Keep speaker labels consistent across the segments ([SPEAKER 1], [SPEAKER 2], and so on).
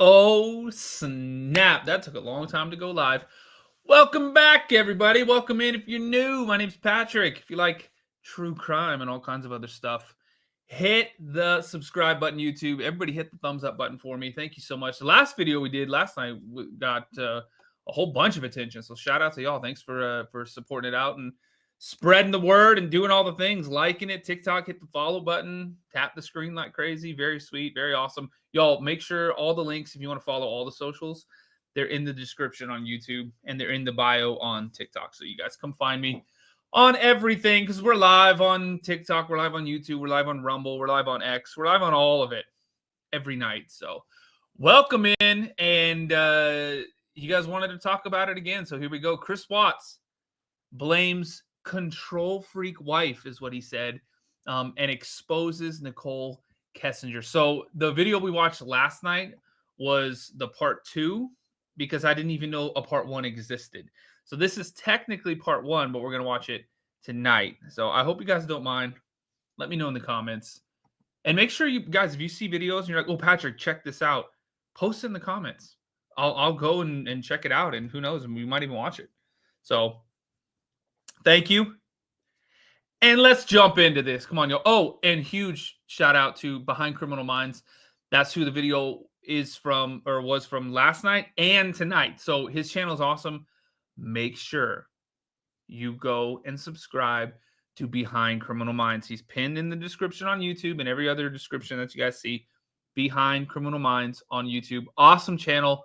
[SPEAKER 1] Oh, snap. That took a long time to go live. Welcome back, everybody. Welcome in if you're new. My name's Patrick. If you like true crime and all kinds of other stuff, hit the subscribe button, YouTube. Everybody hit the thumbs up button for me. Thank you so much. The last video we did last night got a whole bunch of attention. So shout out to y'all. Thanks for supporting it out and spreading the word and doing all the things, liking it. TikTok, hit the follow button, tap the screen like crazy. Very sweet, very awesome. Y'all, make sure all the links, if you want to follow all the socials, they're in the description on YouTube and they're in the bio on TikTok. So you guys come find me on everything because we're live on TikTok, we're live on YouTube, we're live on Rumble, we're live on X, we're live on all of it every night. So welcome in. And you guys wanted to talk about it again. So here we go. Chris Watts blames control freak wife, is what he said, and exposes Nichol Kessinger. So the video we watched last night was the part 2 because I didn't even know a part 1 existed. So this is technically part 1, but we're going to watch it tonight. So I hope you guys don't mind. Let me know in the comments. And make sure you guys, if you see videos and you're like, oh, Patrick, check this out, post it in the comments. I'll go and check it out. And who knows, we might even watch it. So thank you. And let's jump into this. Come on, y'all. Oh, and huge shout out to Behind Criminal Minds. That's who the video is from, or was from last night and tonight. So his channel is awesome. Make sure you go and subscribe to Behind Criminal Minds. He's pinned in the description on YouTube and every other description that you guys see. Behind Criminal Minds on YouTube. Awesome channel.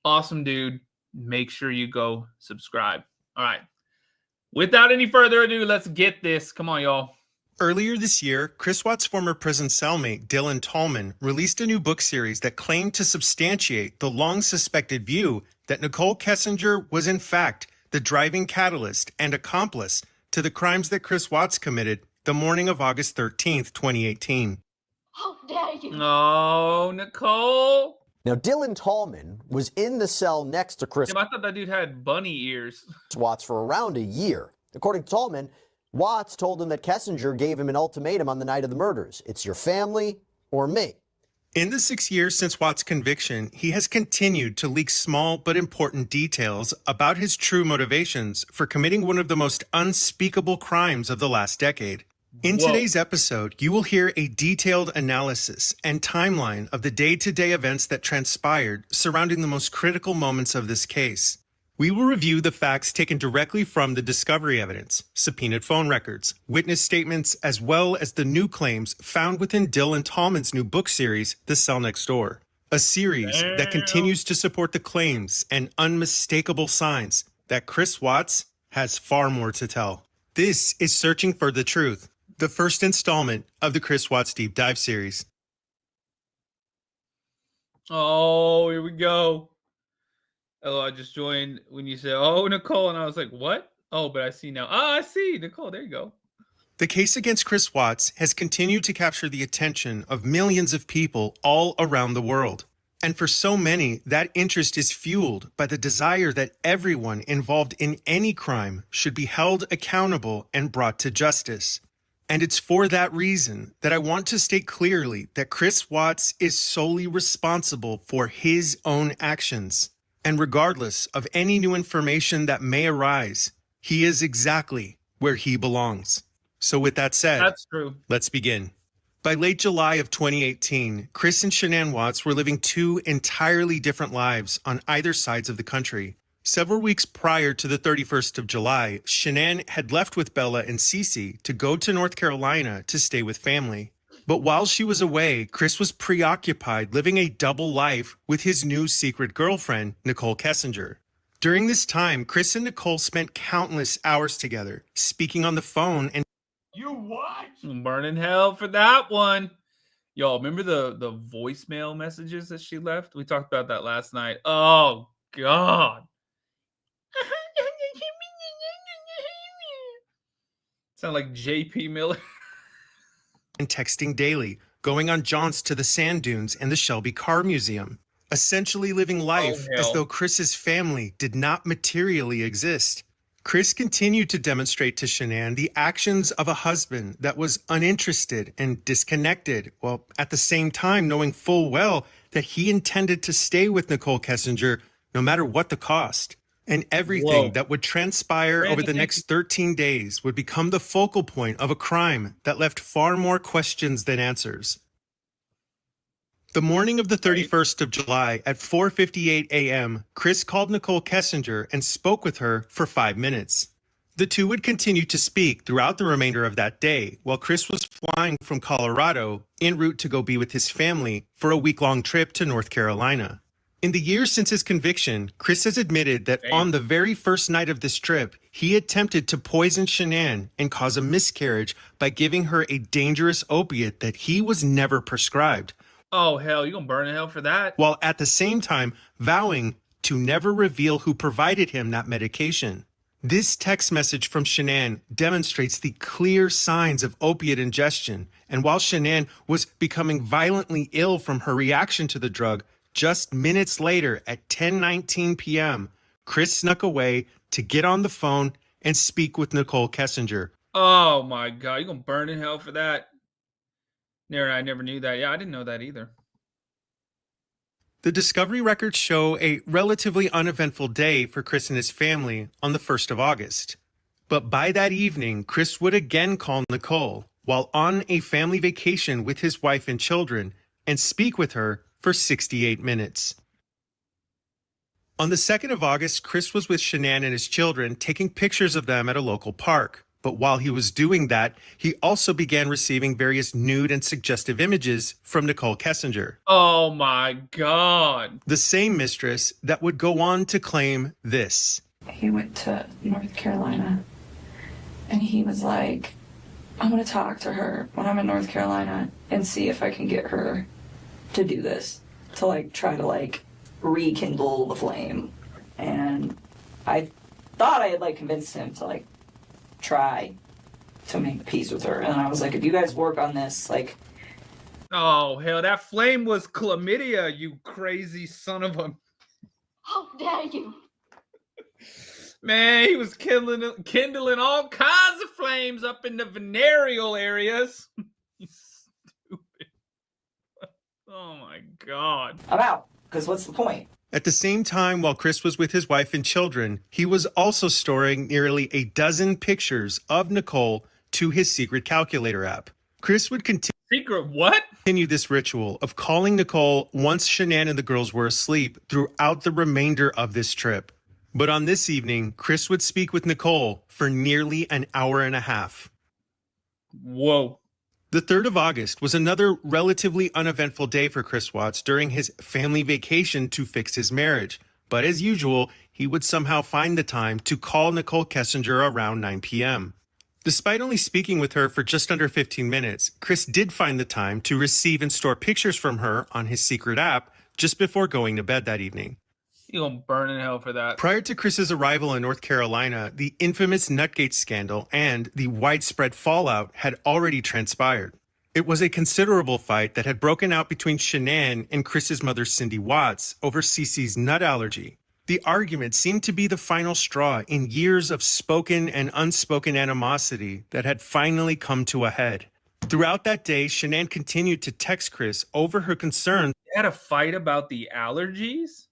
[SPEAKER 1] Awesome dude. Make sure you go subscribe. All right. Without any further ado, let's get this. Come on, y'all.
[SPEAKER 2] Earlier this year, Chris Watts' former prison cellmate, Dylan Tallman, released a new book series that claimed to substantiate the long-suspected view that Nichol Kessinger was in fact the driving catalyst and accomplice to the crimes that Chris Watts committed the morning of August 13th, 2018.
[SPEAKER 3] How dare you?
[SPEAKER 1] Oh, Nichol.
[SPEAKER 4] Now, Dylan Tallman was in the cell next to Chris
[SPEAKER 1] I thought that dude had bunny ears.
[SPEAKER 4] Watts for around a year. According to Tallman, Watts told him that Kessinger gave him an ultimatum on the night of the murders. It's your family or me.
[SPEAKER 2] In the 6 years since Watts' conviction, he has continued to leak small but important details about his true motivations for committing one of the most unspeakable crimes of the last decade. In today's episode, you will hear a detailed analysis and timeline of the day-to-day events that transpired surrounding the most critical moments of this case. We will review the facts taken directly from the discovery evidence, subpoenaed phone records, witness statements, as well as the new claims found within Dylan Tallman's new book series, The Cell Next Door. A series that continues to support the claims and unmistakable signs that Chris Watts has far more to tell. This is Searching for the Truth, the first installment of the Chris Watts Deep Dive series.
[SPEAKER 1] Oh, here we go. Oh, I just joined when you said, oh, Nichol, and I was like, what? Oh, but I see now. Oh, I see. Nichol, there you go.
[SPEAKER 2] The case against Chris Watts has continued to capture the attention of millions of people all around the world. And for so many, that interest is fueled by the desire that everyone involved in any crime should be held accountable and brought to justice. And it's for that reason that I want to state clearly that Chris Watts is solely responsible for his own actions. And regardless of any new information that may arise, he is exactly where he belongs. So with that said,
[SPEAKER 1] That's true.
[SPEAKER 2] Let's begin. By late July of 2018, Chris and Shanann Watts were living two entirely different lives on either sides of the country. Several weeks prior to the 31st of July, Shanann had left with Bella and Cece to go to North Carolina to stay with family. But while she was away, Chris was preoccupied living a double life with his new secret girlfriend, Nichol Kessinger. During this time, Chris and Nichol spent countless hours together, speaking on the phone and
[SPEAKER 1] You what? I'm burning hell for that one. Y'all, remember the voicemail messages that she left? We talked about that last night. Oh, God. Sound like J.P. Miller.
[SPEAKER 2] and texting daily, going on jaunts to the sand dunes and the Shelby Car Museum, essentially living life as though Chris's family did not materially exist. Chris continued to demonstrate to Shanann the actions of a husband that was uninterested and disconnected, while at the same time knowing full well that he intended to stay with Nichol Kessinger no matter what the cost. And everything
[SPEAKER 1] Whoa.
[SPEAKER 2] that would transpire over the next 13 days would become the focal point of a crime that left far more questions than answers. The morning of the 31st of July at 4:58 a.m., Chris called Nichol Kessinger and spoke with her for 5 minutes. The two would continue to speak throughout the remainder of that day, while Chris was flying from Colorado en route to go be with his family for a week-long trip to North Carolina. In the years since his conviction, Chris has admitted that on the very first night of this trip, he attempted to poison Shanann and cause a miscarriage by giving her a dangerous opiate that he was never prescribed.
[SPEAKER 1] Oh, hell, you're going to burn in hell for that.
[SPEAKER 2] While at the same time vowing to never reveal who provided him that medication. This text message from Shanann demonstrates the clear signs of opiate ingestion, and while Shanann was becoming violently ill from her reaction to the drug, just minutes later at 10:19 p.m., Chris snuck away to get on the phone and speak with Nichol Kessinger.
[SPEAKER 1] Oh, my God. You're going to burn in hell for that. I never knew that. Yeah, I didn't know that either.
[SPEAKER 2] The discovery records show a relatively uneventful day for Chris and his family on the 1st of August. But by that evening, Chris would again call Nichol while on a family vacation with his wife and children and speak with her for 68 minutes. On the 2nd of August, Chris was with Shanann and his children taking pictures of them at a local park. But while he was doing that, he also began receiving various nude and suggestive images from Nichol Kessinger.
[SPEAKER 1] Oh my God.
[SPEAKER 2] The same mistress that would go on to claim this.
[SPEAKER 3] He went to North Carolina and he was like, I'm going to talk to her when I'm in North Carolina and see if I can get her to do this, to like try to like rekindle the flame. And I thought I had like convinced him to like try to make peace with her. And I was like, if you guys work on this, like...
[SPEAKER 1] Oh, hell, that flame was chlamydia, you crazy son of a...
[SPEAKER 5] How dare you?
[SPEAKER 1] Man, he was kindling all kinds of flames up in the venereal areas. You stupid. Oh, my God.
[SPEAKER 3] I'm out, because what's the point?
[SPEAKER 2] At the same time, while Chris was with his wife and children, he was also storing nearly a dozen pictures of Nichol to his secret calculator app. Chris would
[SPEAKER 1] Secret what?
[SPEAKER 2] continue this ritual of calling Nichol once Shanann and the girls were asleep throughout the remainder of this trip. But on this evening, Chris would speak with Nichol for nearly an hour and a half.
[SPEAKER 1] Whoa.
[SPEAKER 2] The 3rd of August was another relatively uneventful day for Chris Watts during his family vacation to fix his marriage. But as usual, he would somehow find the time to call Nichol Kessinger around 9 p.m. Despite only speaking with her for just under 15 minutes, Chris did find the time to receive and store pictures from her on his secret app just before going to bed that evening.
[SPEAKER 1] You're going to burn in hell for that.
[SPEAKER 2] Prior to Chris's arrival in North Carolina, the infamous Nutgate scandal and the widespread fallout had already transpired. It was a considerable fight that had broken out between Shanann and Chris's mother, Cindy Watts, over Cece's nut allergy. The argument seemed to be the final straw in years of spoken and unspoken animosity that had finally come to a head. Throughout that day, Shanann continued to text Chris over her concerns
[SPEAKER 1] They had a fight about the allergies?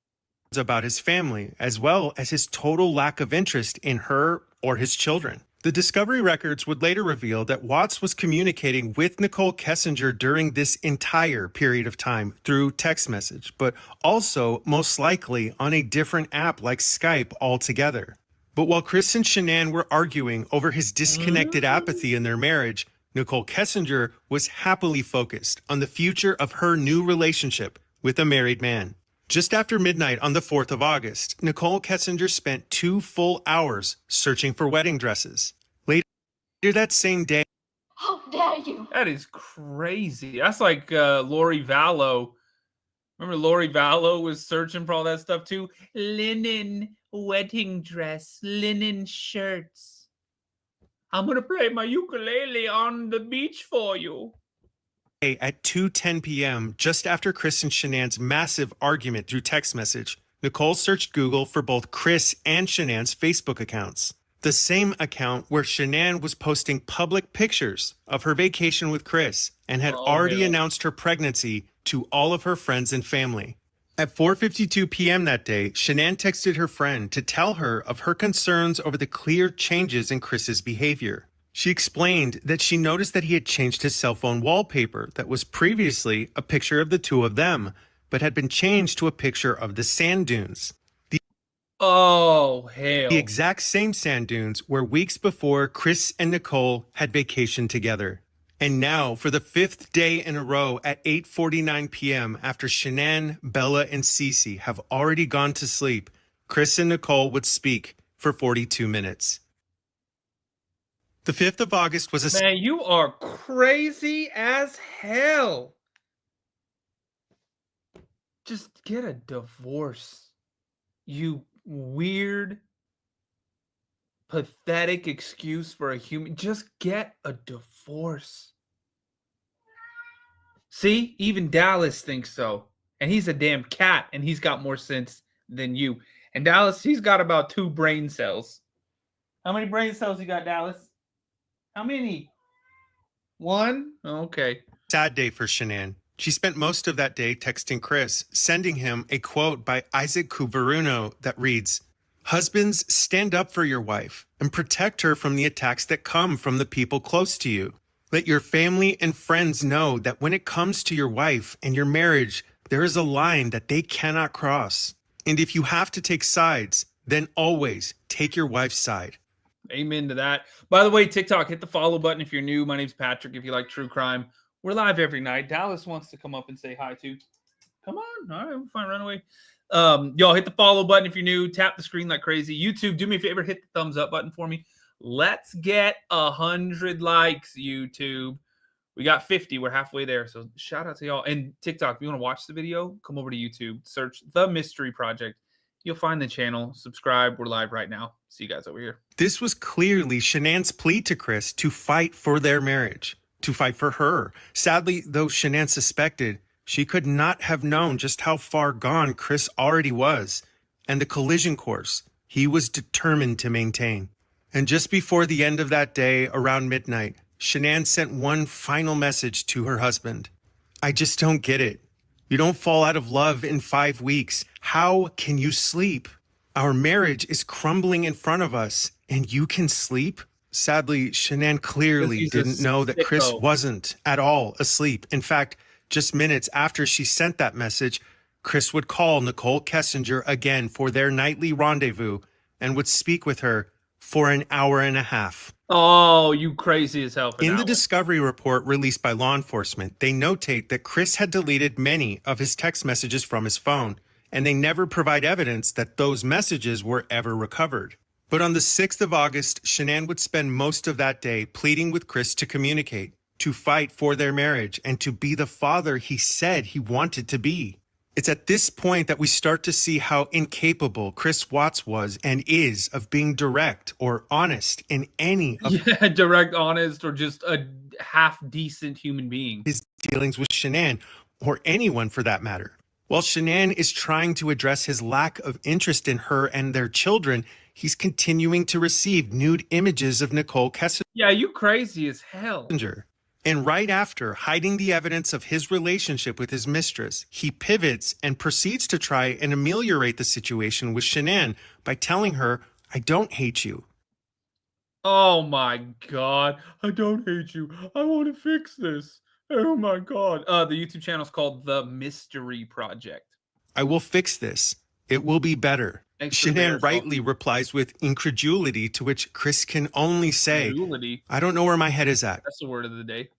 [SPEAKER 2] about his family, as well as his total lack of interest in her or his children. The discovery records would later reveal that Watts was communicating with Nichol Kessinger during this entire period of time through text message, but also most likely on a different app like Skype altogether. But while Chris and Shanann were arguing over his disconnected apathy in their marriage, Nichol Kessinger was happily focused on the future of her new relationship with a married man. Just after midnight on the 4th of August, Nichol Kessinger spent 2 full hours searching for wedding dresses. Later that same day,
[SPEAKER 5] How dare you?
[SPEAKER 1] That is crazy. That's like Lori Vallow. Remember Lori Vallow was searching for all that stuff too? Linen wedding dress, linen shirts. I'm going to play my ukulele on the beach for you.
[SPEAKER 2] at 2:10 p.m., just after Chris and Shanann's massive argument through text message, Nichol searched Google for both Chris and Shanann's Facebook accounts. The same account where Shanann was posting public pictures of her vacation with Chris and had already announced her pregnancy to all of her friends and family. At 4:52 p.m. that day, Shanann texted her friend to tell her of her concerns over the clear changes in Chris's behavior. She explained that she noticed that he had changed his cell phone wallpaper that was previously a picture of the two of them, but had been changed to a picture of the sand dunes.
[SPEAKER 1] Oh, hell.
[SPEAKER 2] The exact same sand dunes where weeks before Chris and Nichol had vacationed together. And now, for the 5th day in a row at 8:49 p.m., after Shanann, Bella, and Cece have already gone to sleep, Chris and Nichol would speak for 42 minutes. The 5th of August was a...
[SPEAKER 1] Man, you are crazy as hell. Just get a divorce. You weird, pathetic excuse for a human. Just get a divorce. See, even Dallas thinks so. And he's a damn cat, and he's got more sense than you. And Dallas, he's got about 2 brain cells. How many brain cells you got, Dallas? How many? 1? Okay.
[SPEAKER 2] Sad day for Shanann. She spent most of that day texting Chris, sending him a quote by Isaac Kuveruno that reads, "Husbands, stand up for your wife and protect her from the attacks that come from the people close to you. Let your family and friends know that when it comes to your wife and your marriage, there is a line that they cannot cross. And if you have to take sides, then always take your wife's side."
[SPEAKER 1] Amen to that. By the way, TikTok, hit the follow button if you're new. My name's Patrick. If you like true crime, we're live every night. Dallas wants to come up and say hi too. Come on. All right, we're fine. Run away. Y'all hit the follow button if you're new. Tap the screen like crazy. YouTube, do me a favor. Hit the thumbs up button for me. Let's get 100 likes, YouTube. We got 50. We're halfway there. So shout out to y'all. And TikTok, if you want to watch the video, come over to YouTube. Search The Mystery Project. You'll find the channel. Subscribe. We're live right now. See you guys over here.
[SPEAKER 2] This was clearly Shanann's plea to Chris to fight for their marriage, to fight for her. Sadly, though Shanann suspected, she could not have known just how far gone Chris already was, and the collision course he was determined to maintain. And just before the end of that day, around midnight, Shanann sent one final message to her husband. "I just don't get it. You don't fall out of love in 5 weeks. How can you sleep? Our marriage is crumbling in front of us, and you can sleep?" Sadly, Shanann clearly didn't know that Chris wasn't at all asleep. In fact, just minutes after she sent that message, Chris would call Nichol Kessinger again for their nightly rendezvous and would speak with her for an hour and a half.
[SPEAKER 1] Oh, you crazy as hell.
[SPEAKER 2] In the discovery report released by law enforcement, they notate that Chris had deleted many of his text messages from his phone, and they never provide evidence that those messages were ever recovered. But on the 6th of August, Shanann would spend most of that day pleading with Chris to communicate, to fight for their marriage, and to be the father he said he wanted to be. It's at this point that we start to see how incapable Chris Watts was and is of being direct or honest in any of
[SPEAKER 1] direct, honest, or just a half-decent human being.
[SPEAKER 2] His dealings with Shanann, or anyone for that matter. While Shanann is trying to address his lack of interest in her and their children, he's continuing to receive nude images of Nichol Kessinger.
[SPEAKER 1] Yeah, you crazy as hell.
[SPEAKER 2] And right after hiding the evidence of his relationship with his mistress, he pivots and proceeds to try and ameliorate the situation with Shanann by telling her, "I don't hate you."
[SPEAKER 1] Oh my God. I don't hate you. I want to fix this. Oh my God. The YouTube channel is called The Mystery Project.
[SPEAKER 2] "I will fix this. It will be better." Shanann rightly replies with incredulity, to which Chris can only say, "I don't know where my head is at.
[SPEAKER 1] That's the word of the day.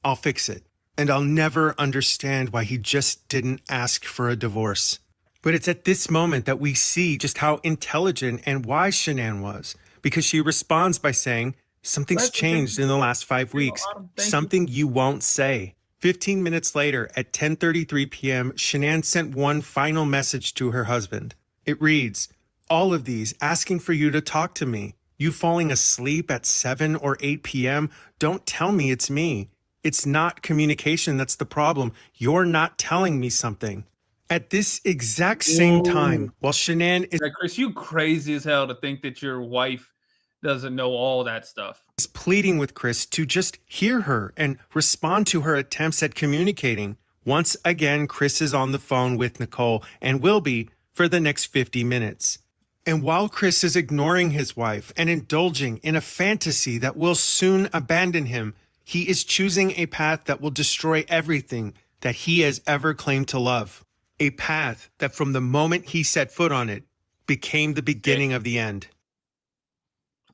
[SPEAKER 2] I'll fix it. And I'll never understand why he just didn't ask for a divorce." But it's at this moment that we see just how intelligent and wise Shanann was, because she responds by saying, "Something's changed in the last 5 weeks. Something you won't say." 15 minutes later, at 10:33 p.m., Shanann sent one final message to her husband. It reads, "All of these asking for you to talk to me. You falling asleep at 7 or 8 p.m. Don't tell me it's me. It's not communication that's the problem. You're not telling me something." At this exact same time, while Shanann is...
[SPEAKER 1] Chris, you crazy as hell to think that your wife doesn't know all that stuff.
[SPEAKER 2] ...is pleading with Chris to just hear her and respond to her attempts at communicating. Once again, Chris is on the phone with Nichol and will be for the next 50 minutes. And while Chris is ignoring his wife and indulging in a fantasy that will soon abandon him, he is choosing a path that will destroy everything that he has ever claimed to love. A path that from the moment he set foot on it became the beginning of the end.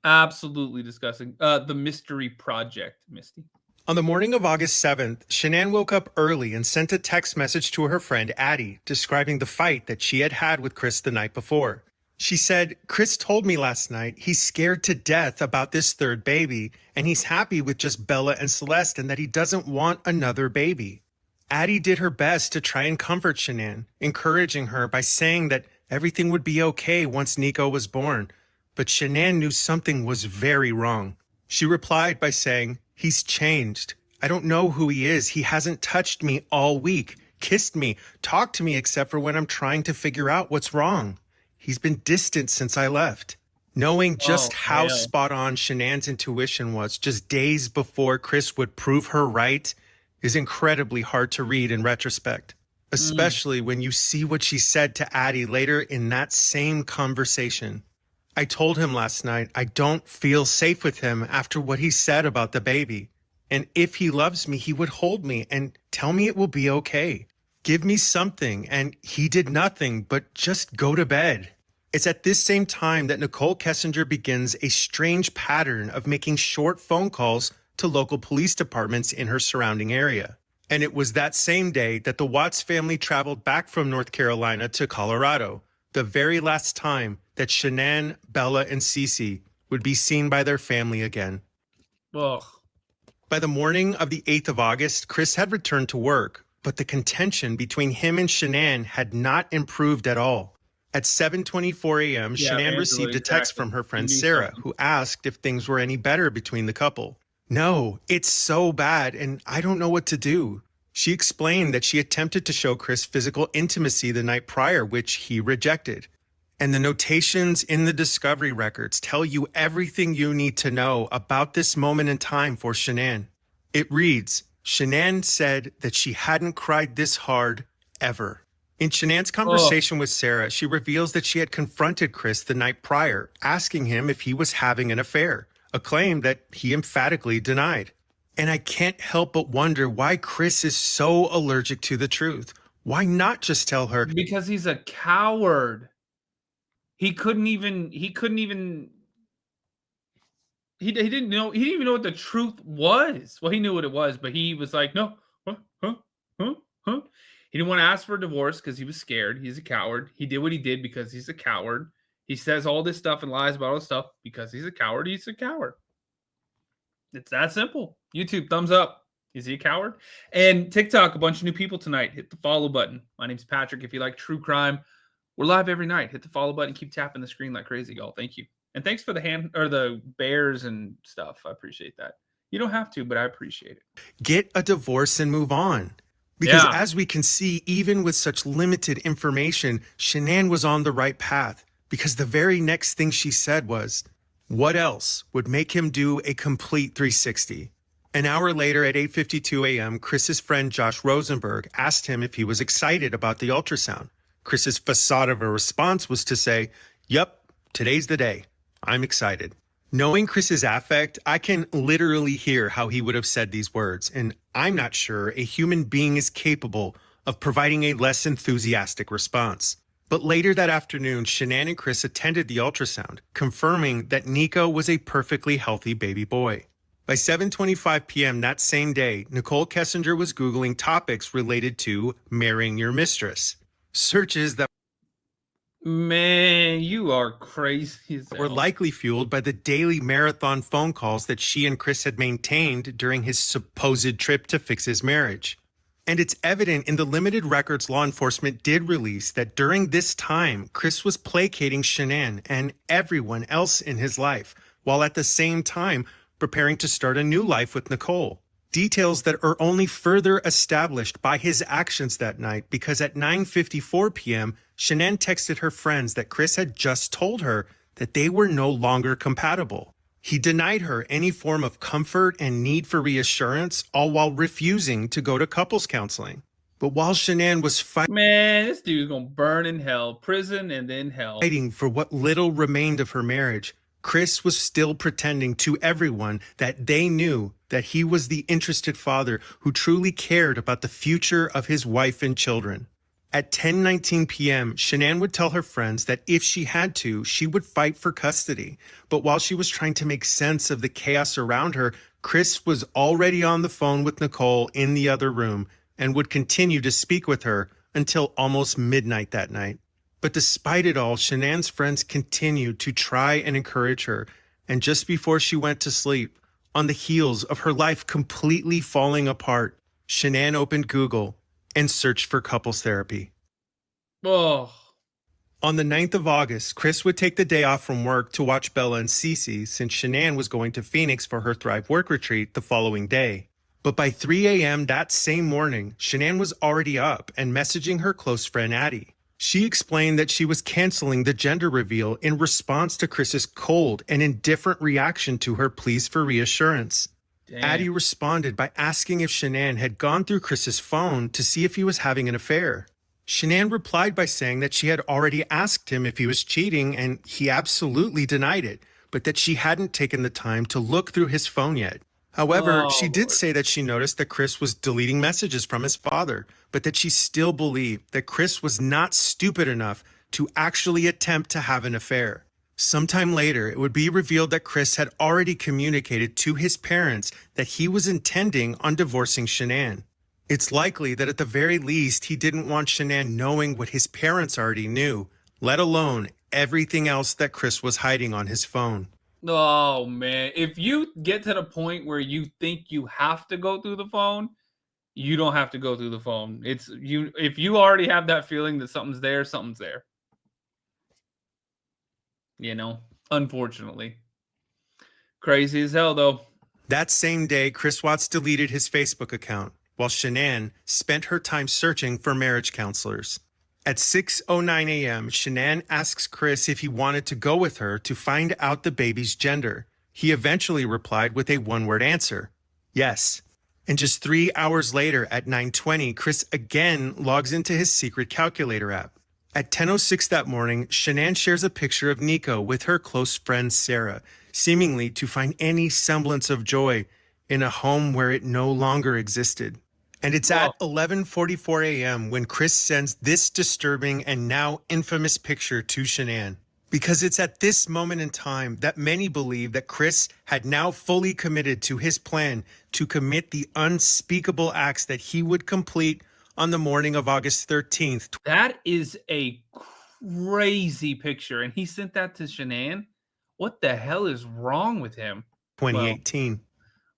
[SPEAKER 1] Absolutely disgusting. The Mystery Project, Misty.
[SPEAKER 2] On the morning of August 7th, Shanann woke up early and sent a text message to her friend Addie describing the fight that she had had with Chris the night before. She said, "Chris told me last night he's scared to death about this third baby, and he's happy with just Bella and Celeste and that he doesn't want another baby." Addie did her best to try and comfort Shanann, encouraging her by saying that everything would be okay once Nico was born. But Shanann knew something was very wrong. She replied by saying, "He's changed. I don't know who he is. He hasn't touched me all week, kissed me, talked to me except for when I'm trying to figure out what's wrong. He's been distant since I left." Knowing just how spot on Shanann's intuition was just days before Chris would prove her right is incredibly hard to read in retrospect, especially when you see what she said to Addie later in that same conversation. "I told him last night I don't feel safe with him after what he said about the baby. And if he loves me, he would hold me and tell me it will be okay. Give me something." And he did nothing but just go to bed. It's at this same time that Nichol Kessinger begins a strange pattern of making short phone calls to local police departments in her surrounding area. And it was that same day that the Watts family traveled back from North Carolina to Colorado, the very last time that Shanann, Bella, and Cece would be seen by their family again.
[SPEAKER 1] Ugh.
[SPEAKER 2] By the morning of the 8th of August, Chris had returned to work, but the contention between him and Shanann had not improved at all. At 7:24 a.m., Shanann received a text from her friend Sarah, who asked if things were any better between the couple. "No, it's so bad, and I don't know what to do." She explained that she attempted to show Chris physical intimacy the night prior, which he rejected. And the notations in the discovery records tell you everything you need to know about this moment in time for Shanann. It reads, "Shanann said that she hadn't cried this hard ever." In Shanann's conversation with Sarah, she reveals that she had confronted Chris the night prior, asking him if he was having an affair, a claim that he emphatically denied. And I can't help but wonder why Chris is so allergic to the truth. Why not just tell her?
[SPEAKER 1] Because he's a coward. He didn't even know what the truth was. Well, he knew what it was, but he was like, "No, huh?" He didn't want to ask for a divorce because he was scared. He's a coward. He did what he did because he's a coward. He says all this stuff and lies about all this stuff because he's a coward. He's a coward. It's that simple. YouTube, thumbs up. Is he a coward? And TikTok, a bunch of new people tonight. Hit the follow button. My name's Patrick. If you like true crime, we're live every night. Hit the follow button. Keep tapping the screen like crazy, y'all. Thank you. And thanks for the bears and stuff. I appreciate that. You don't have to, but I appreciate it.
[SPEAKER 2] Get a divorce and move on. Because as we can see, even with such limited information, Shanann was on the right path. Because the very next thing she said was, what else would make him do a complete 360? An hour later at 8:52 a.m., Chris's friend Josh Rosenberg asked him if he was excited about the ultrasound. Chris's facade of a response was to say, "Yep, today's the day. I'm excited." Knowing Chris's affect, I can literally hear how he would have said these words, and I'm not sure a human being is capable of providing a less enthusiastic response. But later that afternoon, Shanann and Chris attended the ultrasound, confirming that Nico was a perfectly healthy baby boy. By 7:25 p.m. that same day, Nichol Kessinger was Googling topics related to marrying your mistress. Searches that
[SPEAKER 1] Man, you are crazy as hell.
[SPEAKER 2] were likely fueled by the daily marathon phone calls that she and Chris had maintained during his supposed trip to fix his marriage. And it's evident in the limited records law enforcement did release that during this time, Chris was placating Shanann and everyone else in his life, while at the same time preparing to start a new life with Nichol. Details that are only further established by his actions that night because at 9:54 p.m., Shanann texted her friends that Chris had just told her that they were no longer compatible. He denied her any form of comfort and need for reassurance, all while refusing to go to couples counseling. But while Shanann was
[SPEAKER 1] Man, this dude's gonna burn in hell. Prison and then hell.
[SPEAKER 2] fighting for what little remained of her marriage, Chris was still pretending to everyone that they knew that he was the interested father who truly cared about the future of his wife and children. At 10:19 p.m., Shanann would tell her friends that if she had to, she would fight for custody. But while she was trying to make sense of the chaos around her, Chris was already on the phone with Nichol in the other room and would continue to speak with her until almost midnight that night. But despite it all, Shanann's friends continued to try and encourage her. And just before she went to sleep, on the heels of her life completely falling apart, Shanann opened Google and searched for couples therapy.
[SPEAKER 1] Oh.
[SPEAKER 2] On the 9th of August, Chris would take the day off from work to watch Bella and Cece since Shanann was going to Phoenix for her Thrive work retreat the following day. But by 3 a.m. that same morning, Shanann was already up and messaging her close friend Addie. She explained that she was canceling the gender reveal in response to Chris's cold and indifferent reaction to her pleas for reassurance.
[SPEAKER 1] Damn.
[SPEAKER 2] Addie responded by asking if Shanann had gone through Chris's phone to see if he was having an affair. Shanann replied by saying that she had already asked him if he was cheating and he absolutely denied it, but that she hadn't taken the time to look through his phone yet. However, she did say that she noticed that Chris was deleting messages from his father, but that she still believed that Chris was not stupid enough to actually attempt to have an affair. Sometime later, it would be revealed that Chris had already communicated to his parents that he was intending on divorcing Shanann. It's likely that at the very least, he didn't want Shanann knowing what his parents already knew, let alone everything else that Chris was hiding on his phone.
[SPEAKER 1] Oh man, if you get to the point where you think you have to go through the phone, you don't have to go through the phone. It's you if you already have that feeling that something's there, something's there. You know, unfortunately. Crazy as hell though.
[SPEAKER 2] That same day, Chris Watts deleted his Facebook account, while Shanann spent her time searching for marriage counselors. At 6:09 a.m., Shanann asks Chris if he wanted to go with her to find out the baby's gender. He eventually replied with a one-word answer, yes. And just 3 hours later at 9:20, Chris again logs into his secret calculator app. At 10:06 that morning, Shanann shares a picture of Nico with her close friend Sarah, seemingly to find any semblance of joy in a home where it no longer existed. And it's at 11:44 a.m. when Chris sends this disturbing and now infamous picture to Shanann. Because it's at this moment in time that many believe that Chris had now fully committed to his plan to commit the unspeakable acts that he would complete on the morning of August 13th.
[SPEAKER 1] That is a crazy picture. And he sent that to Shanann? What the hell is wrong with him?
[SPEAKER 2] 2018.
[SPEAKER 1] Well,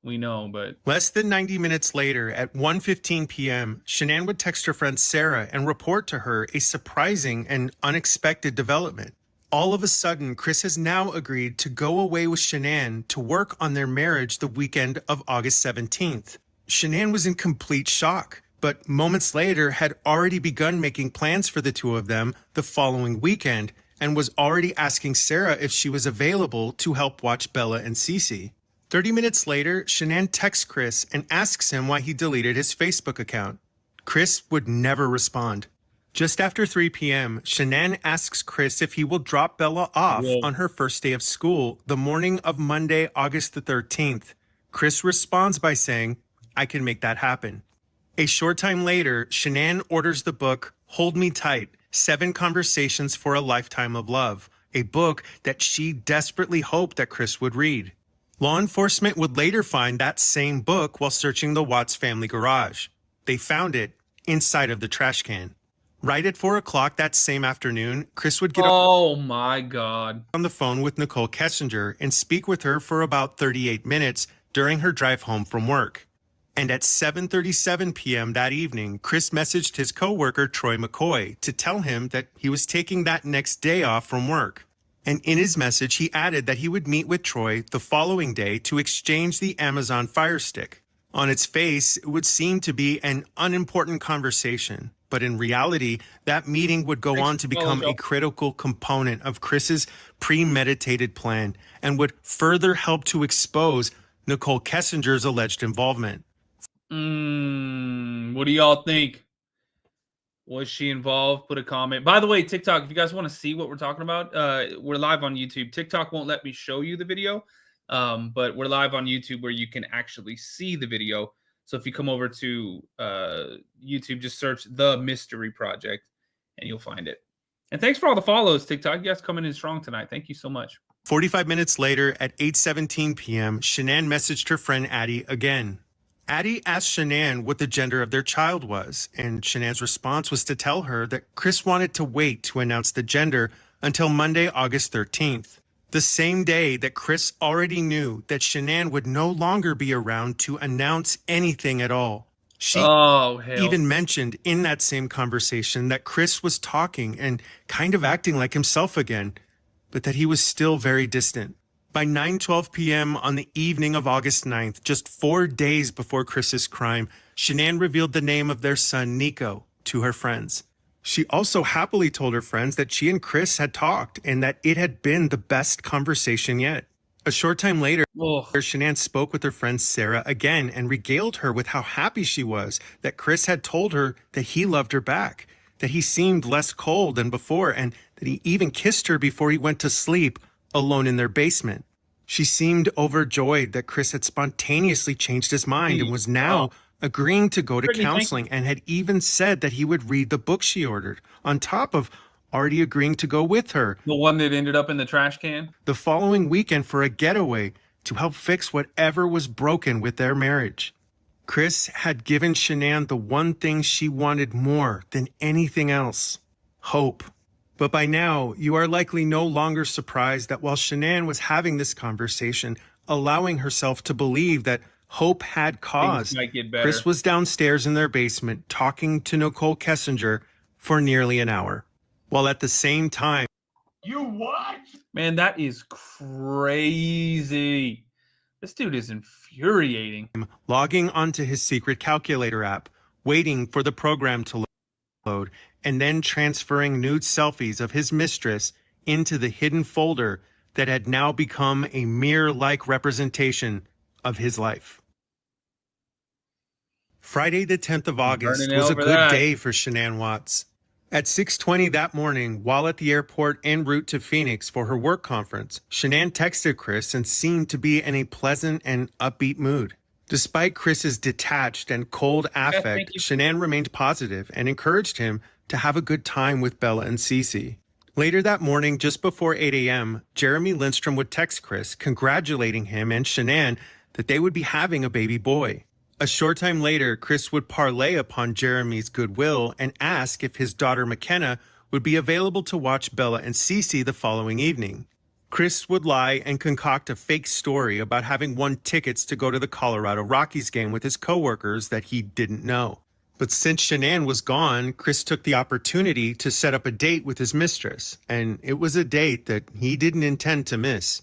[SPEAKER 1] we know, but
[SPEAKER 2] less than 90 minutes later, at 1:15 p.m., Shanann would text her friend Sarah and report to her a surprising and unexpected development. All of a sudden, Chris has now agreed to go away with Shanann to work on their marriage the weekend of August 17th. Shanann was in complete shock, but moments later had already begun making plans for the two of them the following weekend and was already asking Sarah if she was available to help watch Bella and Cece. 30 minutes later, Shanann texts Chris and asks him why he deleted his Facebook account. Chris would never respond. Just after 3 p.m., Shanann asks Chris if he will drop Bella off on her first day of school the morning of Monday, August the 13th. Chris responds by saying, I can make that happen. A short time later, Shanann orders the book, Hold Me Tight, 7 Conversations for a Lifetime of Love, a book that she desperately hoped that Chris would read. Law enforcement would later find that same book while searching the Watts family garage. They found it inside of the trash can. Right at 4 o'clock that same afternoon, Chris would get
[SPEAKER 1] on the
[SPEAKER 2] phone with Nichol Kessinger and speak with her for about 38 minutes during her drive home from work. And at 7:37 p.m. that evening, Chris messaged his coworker Troy McCoy to tell him that he was taking that next day off from work. And in his message, he added that he would meet with Troy the following day to exchange the Amazon Fire Stick. On its face, it would seem to be an unimportant conversation, but in reality, that meeting would go on to become a critical component of Chris's premeditated plan and would further help to expose Nichol Kessinger's alleged involvement.
[SPEAKER 1] What do y'all think? Was she involved? Put a comment. By the way, TikTok, if you guys want to see what we're talking about, we're live on YouTube. TikTok won't let me show you the video, but we're live on YouTube where you can actually see the video. So if you come over to YouTube, just search The Mystery Project and you'll find it. And thanks for all the follows, TikTok. You guys coming in strong tonight. Thank you so much.
[SPEAKER 2] 45 minutes later at 8:17 p.m., Shanann messaged her friend Addie again. Addie asked Shanann what the gender of their child was, and Shanann's response was to tell her that Chris wanted to wait to announce the gender until Monday, August 13th, the same day that Chris already knew that Shanann would no longer be around to announce anything at all. She even mentioned in that same conversation that Chris was talking and kind of acting like himself again, but that he was still very distant. By 9:12 p.m. on the evening of August 9th, just 4 days before Chris's crime, Shanann revealed the name of their son, Nico, to her friends. She also happily told her friends that she and Chris had talked and that it had been the best conversation yet. A short time later, Shanann spoke with her friend Sarah again and regaled her with how happy she was that Chris had told her that he loved her back, that he seemed less cold than before, and that he even kissed her before he went to sleep alone in their basement. She seemed overjoyed that Chris had spontaneously changed his mind and was now agreeing to go to counseling and had even said that he would read the book she ordered, on top of already agreeing to go with her.
[SPEAKER 1] The one that ended up in the trash can?
[SPEAKER 2] The following weekend for a getaway to help fix whatever was broken with their marriage. Chris had given Shanann the one thing she wanted more than anything else: hope. But by now, you are likely no longer surprised that while Shanann was having this conversation, allowing herself to believe that hope had cause, Chris was downstairs in their basement talking to Nichol Kessinger for nearly an hour. While at the same time...
[SPEAKER 1] You what? Man, that is crazy. This dude is infuriating.
[SPEAKER 2] Logging onto his secret calculator app, waiting for the program to load, and then transferring nude selfies of his mistress into the hidden folder that had now become a mirror-like representation of his life. Friday the 10th of August was a good day for Shanann Watts. At 6:20 that morning, while at the airport en route to Phoenix for her work conference, Shanann texted Chris and seemed to be in a pleasant and upbeat mood. Despite Chris's detached and cold affect, Shanann remained positive and encouraged him to have a good time with Bella and Cece. Later that morning, just before 8 a.m., Jeremy Lindstrom would text Chris, congratulating him and Shanann that they would be having a baby boy. A short time later, Chris would parlay upon Jeremy's goodwill and ask if his daughter McKenna would be available to watch Bella and Cece the following evening. Chris would lie and concoct a fake story about having won tickets to go to the Colorado Rockies game with his coworkers that he didn't know. But since Shanann was gone, Chris took the opportunity to set up a date with his mistress, and it was a date that he didn't intend to miss.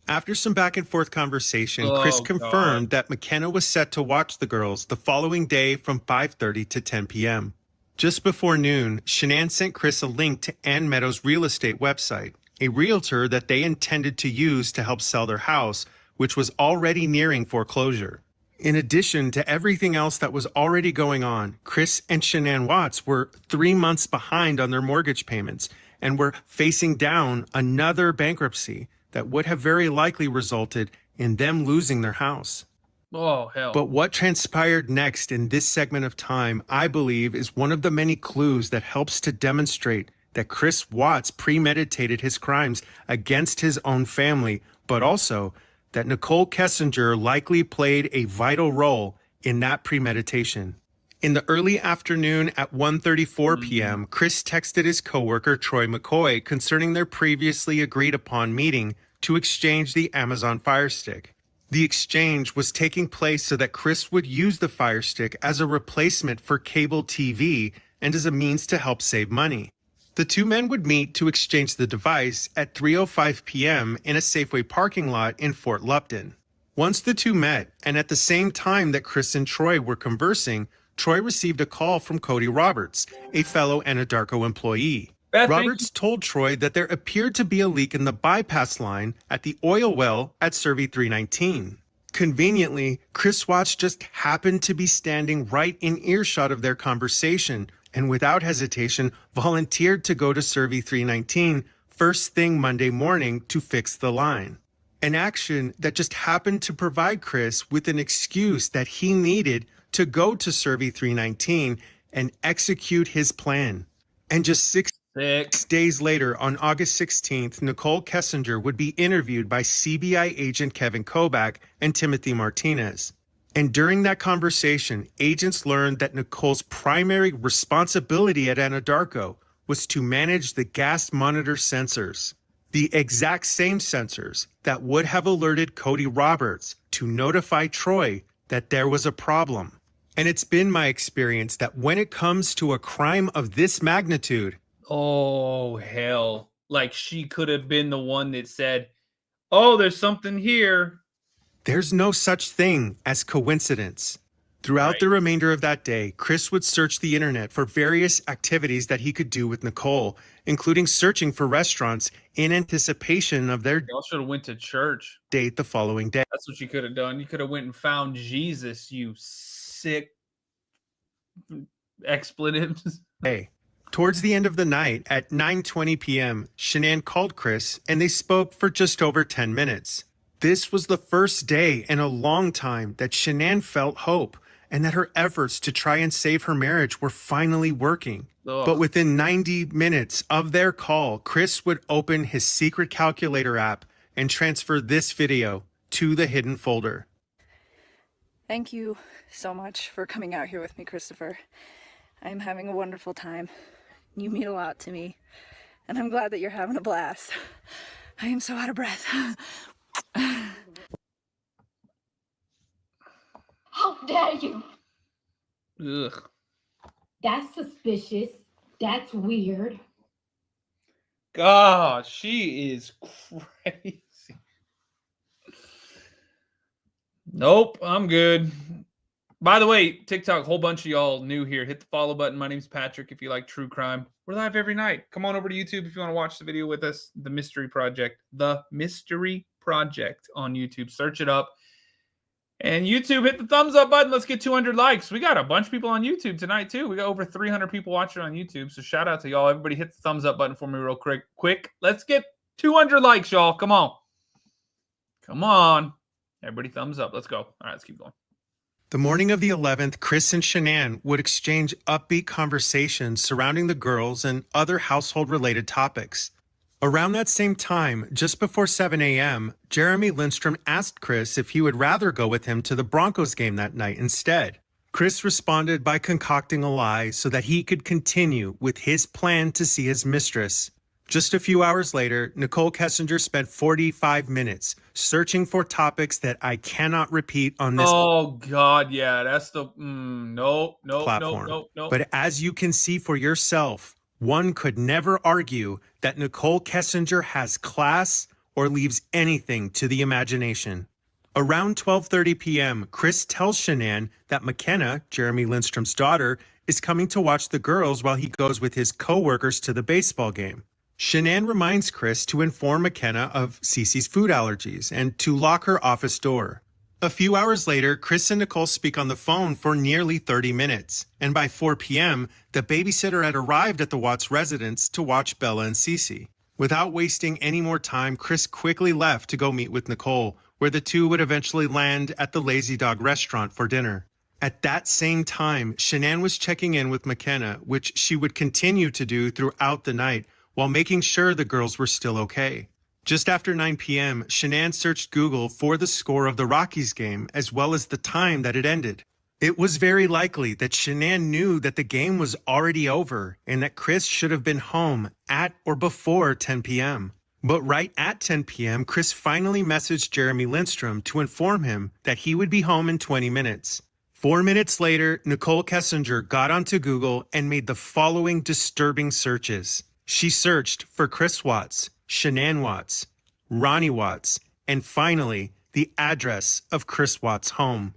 [SPEAKER 2] After some back-and-forth conversation, Chris confirmed that McKenna was set to watch the girls the following day from 5:30 to 10 p.m. Just before noon, Shanann sent Chris a link to Ann Meadows' real estate website, a realtor that they intended to use to help sell their house, which was already nearing foreclosure. In addition to everything else that was already going on, Chris and Shanann Watts were 3 months behind on their mortgage payments and were facing down another bankruptcy that would have very likely resulted in them losing their house.
[SPEAKER 1] Oh, hell.
[SPEAKER 2] But what transpired next in this segment of time, I believe, is one of the many clues that helps to demonstrate that Chris Watts premeditated his crimes against his own family, but also that Nichol Kessinger likely played a vital role in that premeditation. In the early afternoon at 1:34 p.m., Chris texted his coworker Troy McCoy concerning their previously agreed upon meeting to exchange the Amazon Fire Stick. The exchange was taking place so that Chris would use the Fire Stick as a replacement for cable TV and as a means to help save money. The two men would meet to exchange the device at 3:05 p.m. in a Safeway parking lot in Fort Lupton. Once the two met, and at the same time that Chris and Troy were conversing, Troy received a call from Cody Roberts, a fellow Anadarko employee. Roberts told Troy that there appeared to be a leak in the bypass line at the oil well at Survey 319. Conveniently, Chris Watts just happened to be standing right in earshot of their conversation and without hesitation volunteered to go to Survey 319 first thing Monday morning to fix the line. An action that just happened to provide Chris with an excuse that he needed to go to Survey 319 and execute his plan. And just 6 days later, on August 16th, Nichol Kessinger would be interviewed by CBI agent Kevin Kobach and Timothy Martinez. And during that conversation, agents learned that Nichole's primary responsibility at Anadarko was to manage the gas monitor sensors, the exact same sensors that would have alerted Cody Roberts to notify Troy that there was a problem. And it's been my experience that when it comes to a crime of this magnitude,
[SPEAKER 1] oh, hell. Like she could have been the one that said, oh, there's something here.
[SPEAKER 2] there's no such thing as coincidence. Throughout the remainder of that day, Chris would search the internet for various activities that he could do with Nichol, including searching for restaurants in anticipation of their
[SPEAKER 1] Y'all should have went to church.
[SPEAKER 2] date the following day.
[SPEAKER 1] That's what you could have done. You could have went and found Jesus, you sick expletives.
[SPEAKER 2] Hey. Towards the end of the night, at 9:20 p.m., Shanann called Chris and they spoke for just over 10 minutes. This was the first day in a long time that Shanann felt hope and that her efforts to try and save her marriage were finally working.
[SPEAKER 1] Ugh.
[SPEAKER 2] But within 90 minutes of their call, Chris would open his secret calculator app and transfer this video to the hidden folder.
[SPEAKER 6] Thank you so much for coming out here with me, Christopher. I'm having a wonderful time. You mean a lot to me, and I'm glad that you're having a blast. I am so out of breath.
[SPEAKER 5] How dare you?
[SPEAKER 1] Ugh.
[SPEAKER 7] That's suspicious. That's weird.
[SPEAKER 1] God, she is crazy. Nope, I'm good. By the way, TikTok, whole bunch of y'all new here. Hit the follow button. My name's Patrick. If you like true crime, we're live every night. Come on over to YouTube if you want to watch the video with us. The Mystery Project. The Mystery Project on YouTube. Search it up. And YouTube, hit the thumbs up button. Let's get 200 likes. We got a bunch of people on YouTube tonight, too. We got over 300 people watching on YouTube. So shout out to y'all. Everybody hit the thumbs up button for me real quick. Let's get 200 likes, y'all. Come on. Come on. Everybody thumbs up. Let's go. All right, let's keep going.
[SPEAKER 2] The morning of the 11th, Chris and Shanann would exchange upbeat conversations surrounding the girls and other household-related topics. Around that same time, just before 7 a.m., Jeremy Lindstrom asked Chris if he would rather go with him to the Broncos game that night instead. Chris responded by concocting a lie so that he could continue with his plan to see his mistress. Just a few hours later, Nichol Kessinger spent 45 minutes searching for topics that I cannot repeat on this
[SPEAKER 1] God, yeah, that's the no,
[SPEAKER 2] platform. But as you can see for yourself, one could never argue that Nichol Kessinger has class or leaves anything to the imagination. Around 12:30 p.m., Chris tells Shanann that McKenna, Jeremy Lindstrom's daughter, is coming to watch the girls while he goes with his co-workers to the baseball game. Shanann reminds Chris to inform McKenna of Cece's food allergies and to lock her office door. A few hours later, Chris and Nichol speak on the phone for nearly 30 minutes, and by 4 p.m., the babysitter had arrived at the Watts residence to watch Bella and Cece. Without wasting any more time, Chris quickly left to go meet with Nichol, where the two would eventually land at the Lazy Dog restaurant for dinner. At that same time, Shanann was checking in with McKenna, which she would continue to do throughout the night, while making sure the girls were still okay. Just after 9 p.m., Shanann searched Google for the score of the Rockies game, as well as the time that it ended. It was very likely that Shanann knew that the game was already over and that Chris should have been home at or before 10 p.m. But right at 10 p.m., Chris finally messaged Jeremy Lindstrom to inform him that he would be home in 20 minutes. 4 minutes later, Nichol Kessinger got onto Google and made the following disturbing searches. She searched for Chris Watts, Shanann Watts, Ronnie Watts, and finally, the address of Chris Watts' home.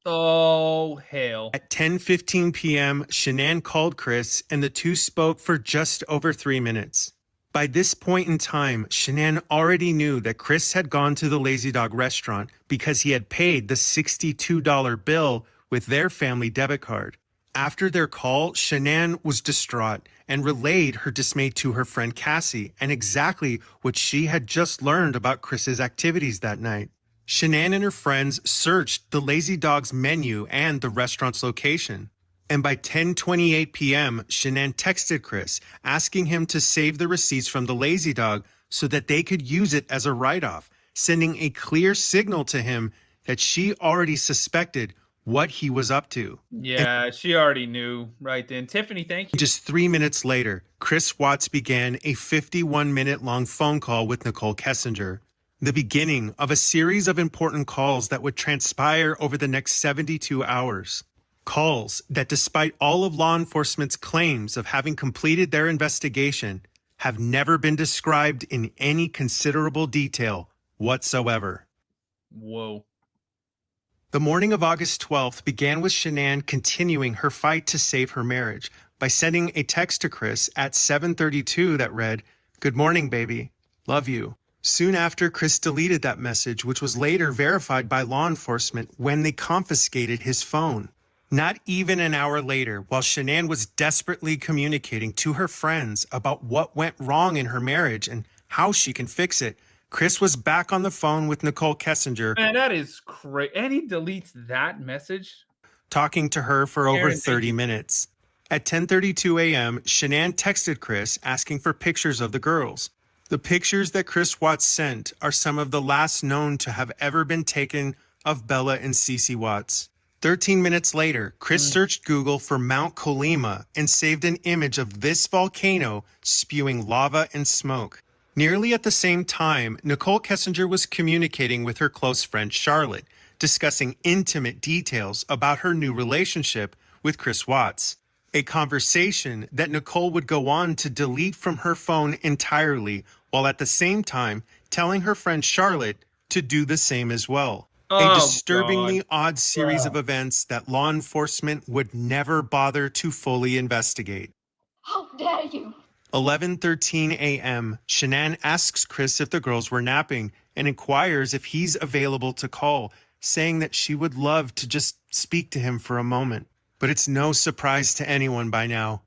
[SPEAKER 1] Oh, hell.
[SPEAKER 2] At 10:15 p.m., Shanann called Chris, and the two spoke for just over 3 minutes. By this point in time, Shanann already knew that Chris had gone to the Lazy Dog restaurant because he had paid the $62 bill with their family debit card. After their call, Shanann was distraught and relayed her dismay to her friend Cassie and exactly what she had just learned about Chris's activities that night. Shanann and her friends searched the Lazy Dog's menu and the restaurant's location. And by 10:28 p.m., Shanann texted Chris, asking him to save the receipts from the Lazy Dog so that they could use it as a write-off, sending a clear signal to him that she already suspected what he was up to.
[SPEAKER 1] Yeah, she already knew right then. Tiffany, thank you.
[SPEAKER 2] Just 3 minutes later, Chris Watts began a 51-minute-long phone call with Nichol Kessinger, the beginning of a series of important calls that would transpire over the next 72 hours. Calls that, despite all of law enforcement's claims of having completed their investigation, have never been described in any considerable detail whatsoever.
[SPEAKER 1] Whoa.
[SPEAKER 2] The morning of August 12th began with Shanann continuing her fight to save her marriage by sending a text to Chris at 7:32 that read, "Good morning, baby. Love you." Soon after, Chris deleted that message, which was later verified by law enforcement when they confiscated his phone. Not even an hour later, while Shanann was desperately communicating to her friends about what went wrong in her marriage and how she can fix it, Chris was back on the phone with Nichol Kessinger,
[SPEAKER 1] Man, that is crazy. And he deletes that message.
[SPEAKER 2] talking to her for over
[SPEAKER 1] Aaron, thank
[SPEAKER 2] 30
[SPEAKER 1] you.
[SPEAKER 2] minutes. At 10:32 a.m., Shanann texted Chris asking for pictures of the girls. The pictures that Chris Watts sent are some of the last known to have ever been taken of Bella and Cece Watts. 13 minutes later, Chris searched Google for Mount Colima and saved an image of this volcano spewing lava and smoke. Nearly at the same time, Nichol Kessinger was communicating with her close friend Charlotte, discussing intimate details about her new relationship with Chris Watts. A conversation that Nichol would go on to delete from her phone entirely, while at the same time telling her friend Charlotte to do the same as well.
[SPEAKER 1] Oh,
[SPEAKER 2] A disturbingly
[SPEAKER 1] God.
[SPEAKER 2] odd series of events that law enforcement would never bother to fully investigate.
[SPEAKER 5] How dare you?
[SPEAKER 2] 11:13 a.m., Shanann asks Chris if the girls were napping and inquires if he's available to call, saying that she would love to just speak to him for a moment. But it's no surprise to anyone by now.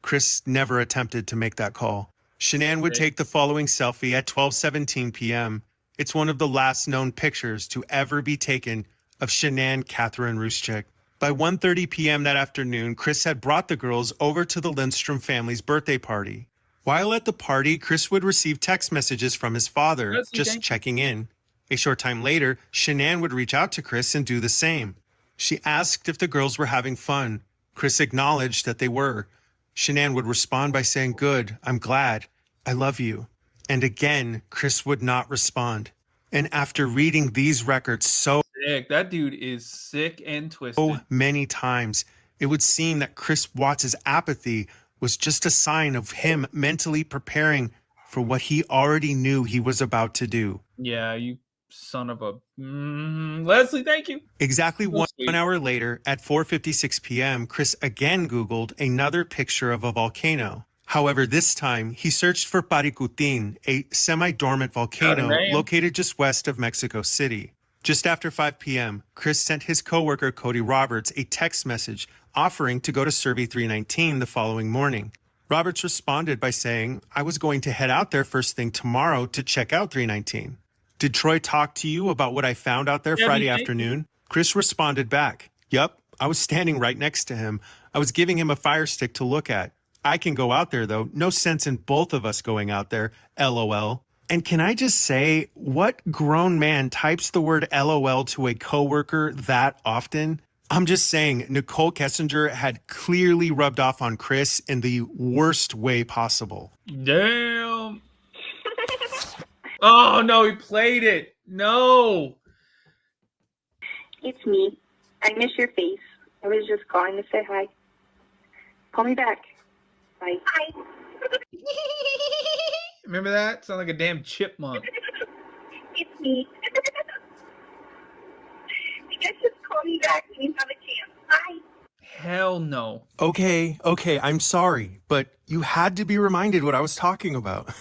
[SPEAKER 2] Chris never attempted to make that call. Shanann would take the following selfie at 12:17 p.m. It's one of the last known pictures to ever be taken of Shanann Catherine Ruschek. By 1:30 p.m. that afternoon, Chris had brought the girls over to the Lindstrom family's birthday party. While at the party, Chris would receive text messages from his father,
[SPEAKER 1] Leslie,
[SPEAKER 2] just
[SPEAKER 1] thank you.
[SPEAKER 2] checking in. A short time later, Shanann would reach out to Chris and do the same. She asked if the girls were having fun. Chris acknowledged that they were. Shanann would respond by saying, "Good, I'm glad, I love you." And again, Chris would not respond. And after reading these records so
[SPEAKER 1] Sick. That dude is sick and twisted.
[SPEAKER 2] many times, it would seem that Chris Watts' apathy was just a sign of him mentally preparing for what he already knew he was about to do.
[SPEAKER 1] Yeah, you son of a... Leslie, thank you.
[SPEAKER 2] Exactly
[SPEAKER 1] So
[SPEAKER 2] one
[SPEAKER 1] sweet.
[SPEAKER 2] hour later, at 4:56 p.m., Chris again Googled another picture of a volcano. However, this time, he searched for Paricutin, a semi-dormant volcano
[SPEAKER 1] name.
[SPEAKER 2] located just west of Mexico City. Just after 5 p.m., Chris sent his coworker Cody Roberts a text message offering to go to Survey 319 the following morning. Roberts responded by saying, "I was going to head out there first thing tomorrow to check out 319. Did Troy talk to you about what I found out there
[SPEAKER 1] Yeah,
[SPEAKER 2] Friday
[SPEAKER 1] he did.
[SPEAKER 2] afternoon?" Chris responded back, "Yup, I was standing right next to him. I was giving him a fire stick to look at. I can go out there, though. No sense in both of us going out there. LOL." And can I just say, what grown man types the word LOL to a coworker that often? I'm just saying, Nichol Kessinger had clearly rubbed off on Chris in the worst way possible.
[SPEAKER 1] Damn. Oh, no, he played it. No.
[SPEAKER 8] It's me. I miss your face. I was just calling to say hi. Call me back. Bye. Bye.
[SPEAKER 1] Remember that? Sound like a damn chipmunk.
[SPEAKER 8] It's me. You guys just call me back when you have a chance. Bye.
[SPEAKER 1] Hell no.
[SPEAKER 2] Okay, I'm sorry, but you had to be reminded what I was talking about.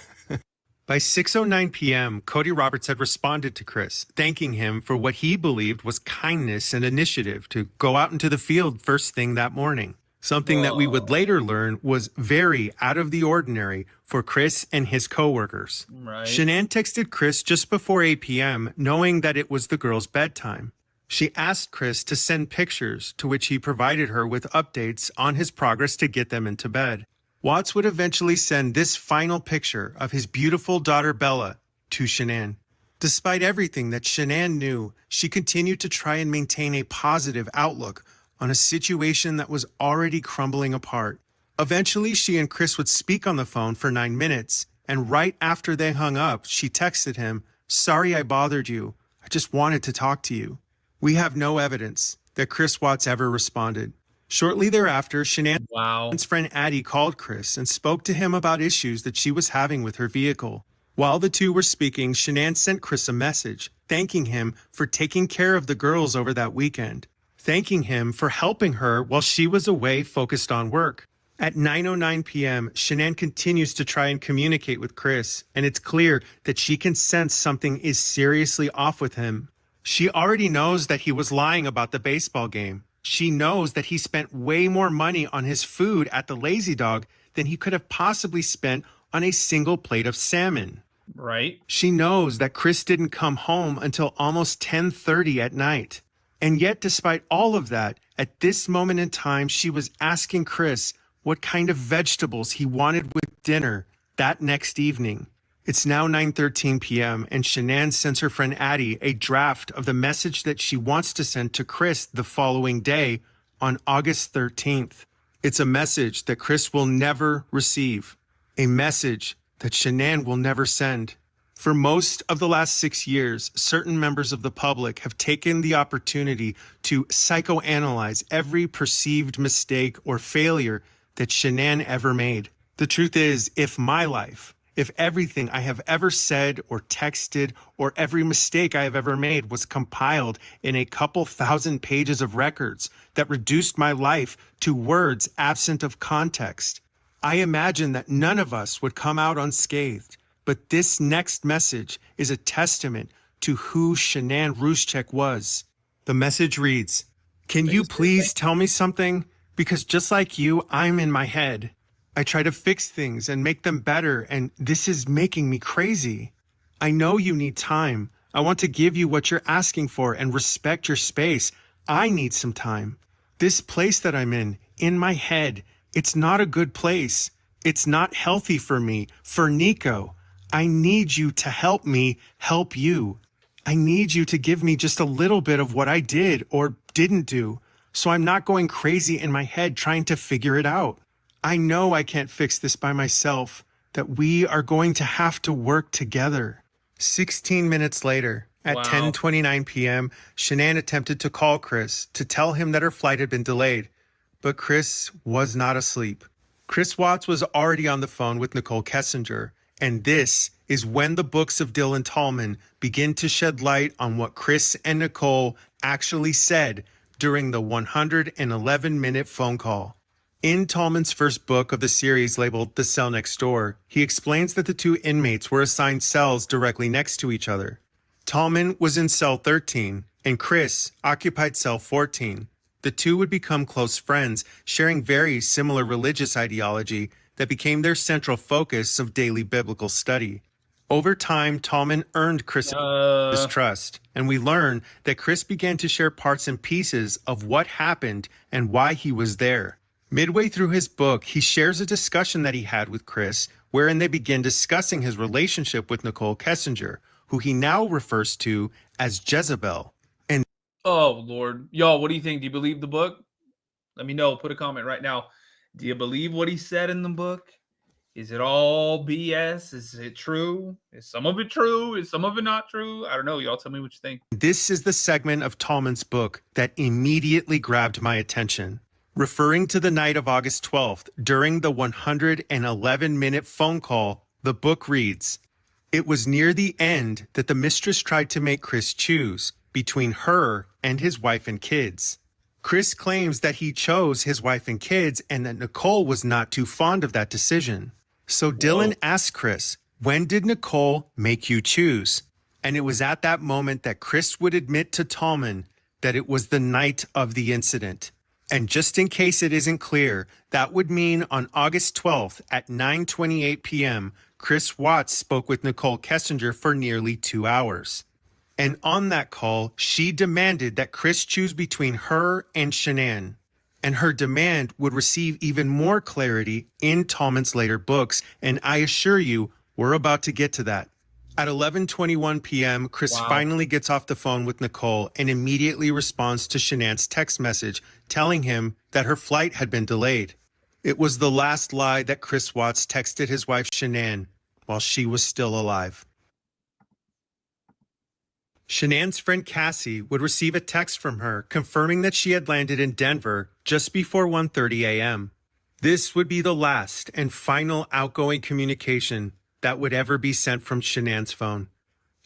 [SPEAKER 2] By 6:09 p.m., Cody Roberts had responded to Chris, thanking him for what he believed was kindness and initiative to go out into the field first thing that morning. Something that we would later learn was very out of the ordinary for Chris and his coworkers.
[SPEAKER 1] Right.
[SPEAKER 2] Shanann texted Chris just before 8 p.m., knowing that it was the girl's bedtime. She asked Chris to send pictures, to which he provided her with updates on his progress to get them into bed. Watts would eventually send this final picture of his beautiful daughter Bella to Shanann. Despite everything that Shanann knew, she continued to try and maintain a positive outlook on a situation that was already crumbling apart. Eventually, she and Chris would speak on the phone for 9 minutes, and right after they hung up, she texted him, "Sorry I bothered you. I just wanted to talk to you." We have no evidence that Chris Watts ever responded. Shortly thereafter, Shanann's friend Addie called Chris and spoke to him about issues that she was having with her vehicle. While the two were speaking, Shanann sent Chris a message, thanking him for taking care of the girls over that weekend, thanking him for helping her while she was away focused on work. At 9:09 p.m., Shanann continues to try and communicate with Chris, and it's clear that she can sense something is seriously off with him. She already knows that he was lying about the baseball game. She knows that he spent way more money on his food at the Lazy Dog than he could have possibly spent on a single plate of salmon.
[SPEAKER 1] Right.
[SPEAKER 2] She knows that Chris didn't come home until almost 10:30 at night. And yet, despite all of that, at this moment in time, she was asking Chris what kind of vegetables he wanted with dinner that next evening. It's now 9:13 p.m. and Shanann sends her friend Addie a draft of the message that she wants to send to Chris the following day on August 13th. It's a message that Chris will never receive, a message that Shanann will never send. For most of the last 6 years, certain members of the public have taken the opportunity to psychoanalyze every perceived mistake or failure that Shanann ever made. The truth is, if my life, if everything I have ever said or texted or every mistake I have ever made was compiled in a couple thousand pages of records that reduced my life to words absent of context, I imagine that none of us would come out unscathed. But this next message is a testament to who Shanann Ruszczyk was. The message reads, "Can you please tell me something? Because just like you, I'm in my head. I try to fix things and make them better, and this is making me crazy. I know you need time. I want to give you what you're asking for and respect your space. I need some time. This place that I'm in my head, it's not a good place. It's not healthy for me, for Nico. I need you to help me help you. I need you to give me just a little bit of what I did or didn't do, so I'm not going crazy in my head trying to figure it out. I know I can't fix this by myself, that we are going to have to work together." 16 minutes later, at 10:29 p.m., Shanann attempted to call Chris to tell him that her flight had been delayed, but Chris was not asleep. Chris Watts was already on the phone with Nichol Kessinger, and this is when the books of Dylan Tallman begin to shed light on what Chris and Nichol actually said during the 111-minute phone call. In Tallman's first book of the series labeled The Cell Next Door, he explains that the two inmates were assigned cells directly next to each other. Tallman was in cell 13, and Chris occupied cell 14. The two would become close friends, sharing very similar religious ideology that became their central focus of daily biblical study. Over time, Tallman earned Chris's trust, and we learn that Chris began to share parts and pieces of what happened and why he was there. Midway through his book, he shares a discussion that he had with Chris, wherein they begin discussing his relationship with Nichol Kessinger, who he now refers to as Jezebel. And
[SPEAKER 1] oh, Lord. Y'all, what do you think? Do you believe the book? Let me know. Put a comment right now. Do you believe what he said in the book? Is it all BS? Is it true? Is some of it true? Is some of it not true? I don't know. Y'all tell me what you think.
[SPEAKER 2] This is the segment of Tallman's book that immediately grabbed my attention. Referring to the night of August 12th, during the 111-minute phone call, the book reads, "It was near the end that the mistress tried to make Chris choose between her and his wife and kids. Chris claims that he chose his wife and kids and that Nichol was not too fond of that decision. So Dylan asked Chris, 'When did Nichol make you choose?' And it was at that moment that Chris would admit to Tallman that it was the night of the incident. And just in case it isn't clear, that would mean on August 12th at 9:28 p.m., Chris Watts spoke with Nichol Kessinger for nearly 2 hours. And on that call, she demanded that Chris choose between her and Shanann. And her demand would receive even more clarity in Tallman's later books, and I assure you, we're about to get to that. At 11:21 p.m., Chris finally gets off the phone with Nichol and immediately responds to Shanann's text message, telling him that her flight had been delayed. It was the last lie that Chris Watts texted his wife Shanann while she was still alive. Shanann's friend Cassie would receive a text from her confirming that she had landed in Denver just before 1:30 a.m. This would be the last and final outgoing communication that would ever be sent from Shanann's phone.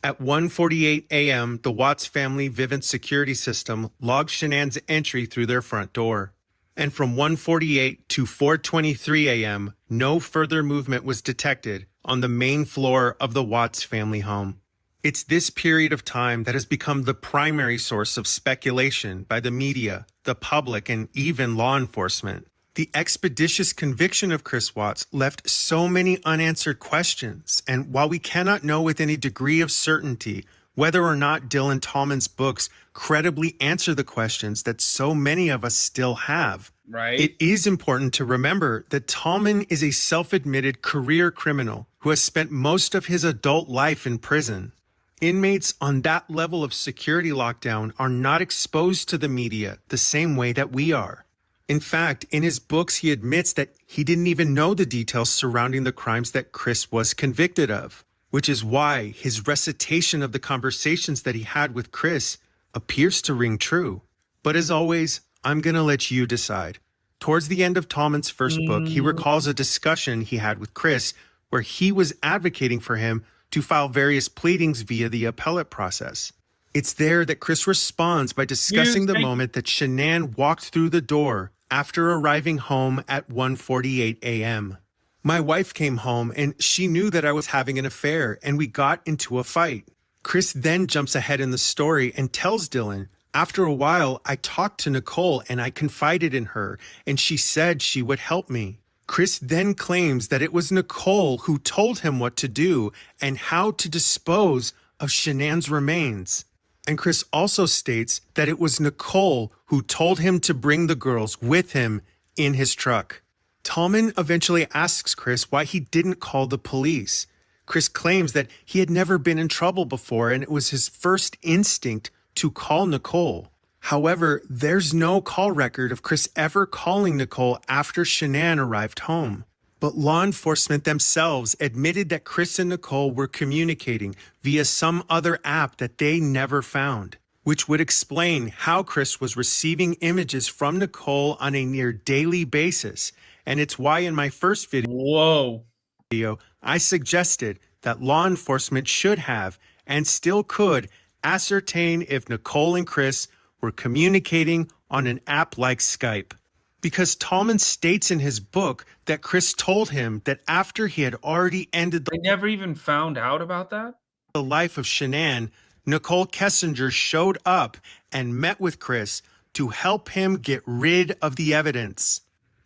[SPEAKER 2] At 1:48 a.m., the Watts family Vivint security system logged Shanann's entry through their front door. And from 1:48 to 4:23 a.m., no further movement was detected on the main floor of the Watts family home. It's this period of time that has become the primary source of speculation by the media, the public, and even law enforcement. The expeditious conviction of Chris Watts left so many unanswered questions, and while we cannot know with any degree of certainty whether or not Dylan Tallman's books credibly answer the questions that so many of us still have, it is important to remember that Tallman is a self-admitted career criminal who has spent most of his adult life in prison. Inmates on that level of security lockdown are not exposed to the media the same way that we are. In fact, in his books, he admits that he didn't even know the details surrounding the crimes that Chris was convicted of, which is why his recitation of the conversations that he had with Chris appears to ring true. But as always, I'm going to let you decide. Towards the end of Tallman's first book, he recalls a discussion he had with Chris where he was advocating for him to file various pleadings via the appellate process. It's there that Chris responds by discussing the moment that Shanann walked through the door after arriving home at 1:48 a.m. My wife came home and she knew that I was having an affair and we got into a fight. Chris then jumps ahead in the story and tells Dylan, after a while, I talked to Nichol and I confided in her and she said she would help me. Chris then claims that it was Nichol who told him what to do and how to dispose of Shanann's remains. And Chris also states that it was Nichol who told him to bring the girls with him in his truck. Tallman eventually asks Chris why he didn't call the police. Chris claims that he had never been in trouble before and it was his first instinct to call Nichol. However, there's no call record of Chris ever calling Nichol after Shanann arrived home. But law enforcement themselves admitted that Chris and Nichol were communicating via some other app that they never found, which would explain how Chris was receiving images from Nichol on a near daily basis. And it's why in my first video, I suggested that law enforcement should have and still could ascertain if Nichol and Chris were communicating on an app like Skype. Because Tallman states in his book that Chris told him that after he had already ended
[SPEAKER 1] They never even found out about that?
[SPEAKER 2] the life of Shanann, Nichol Kessinger showed up and met with Chris to help him get rid of the evidence.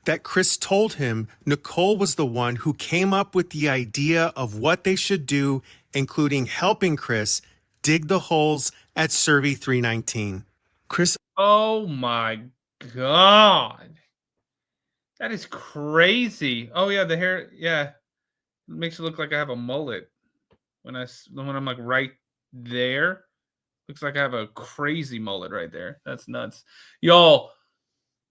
[SPEAKER 2] That Chris told him Nichol was the one who came up with the idea of what they should do, including helping Chris dig the holes at Survey 319. Chris.
[SPEAKER 1] Oh my God. That is crazy. Oh yeah, the hair, yeah. It makes it look like I have a mullet. When I'm like right there, looks like I have a crazy mullet right there. That's nuts. Y'all,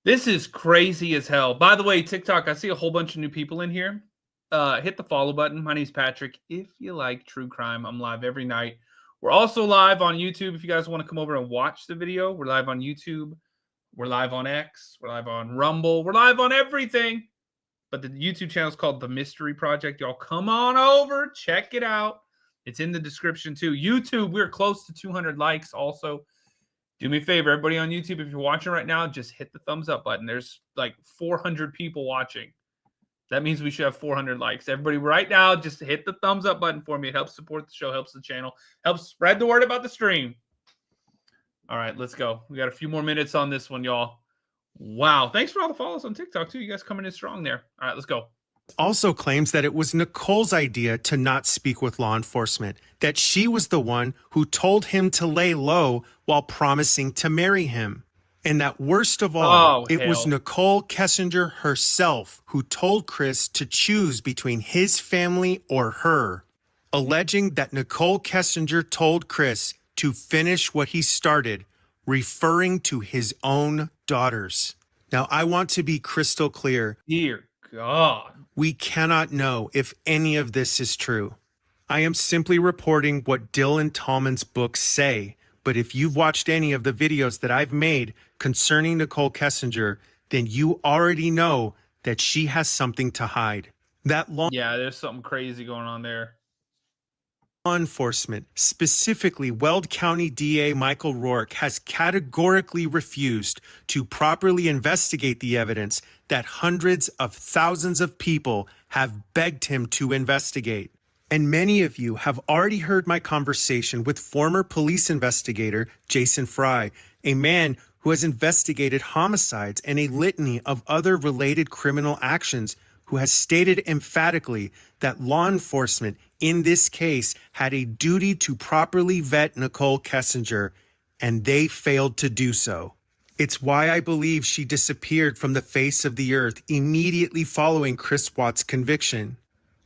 [SPEAKER 1] this is crazy as hell. By the way, TikTok, I see a whole bunch of new people in here. Hit the follow button. My name's Patrick. If you like true crime, I'm live every night. We're also live on YouTube. If you guys want to come over and watch the video, we're live on YouTube. We're live on X. We're live on Rumble. We're live on everything. But the YouTube channel is called The Mystery Project. Y'all come on over. Check it out. It's in the description too. YouTube, we're close to 200 likes also. Do me a favor, everybody on YouTube, if you're watching right now, just hit the thumbs up button. There's like 400 people watching. That means we should have 400 likes. Everybody right now, just hit the thumbs up button for me. It helps support the show, helps the channel, helps spread the word about the stream. All right, let's go. We got a few more minutes on this one, y'all. Wow. Thanks for all the follows on TikTok, too. You guys coming in strong there. All right, let's go.
[SPEAKER 2] Also claims that it was Nicole's idea to not speak with law enforcement, that she was the one who told him to lay low while promising to marry him. And that worst of all,
[SPEAKER 1] Oh,
[SPEAKER 2] it was
[SPEAKER 1] hell.
[SPEAKER 2] Nichol Kessinger herself who told Chris to choose between his family or her, alleging that Nichol Kessinger told Chris to finish what he started, referring to his own daughters. Now, I want to be crystal clear.
[SPEAKER 1] Dear God.
[SPEAKER 2] We cannot know if any of this is true. I am simply reporting what Dylan Tallman's books say, but if you've watched any of the videos that I've made concerning Nichol Kessinger, then you already know that she has something to hide. That law
[SPEAKER 1] Yeah, there's something crazy going on there.
[SPEAKER 2] enforcement, specifically Weld County DA Michael Rourke, has categorically refused to properly investigate the evidence that hundreds of thousands of people have begged him to investigate. And many of you have already heard my conversation with former police investigator Jason Fry, a man who has investigated homicides and a litany of other related criminal actions, who has stated emphatically that law enforcement in this case had a duty to properly vet Nichol Kessinger, and they failed to do so. It's why I believe she disappeared from the face of the earth immediately following Chris Watts' conviction.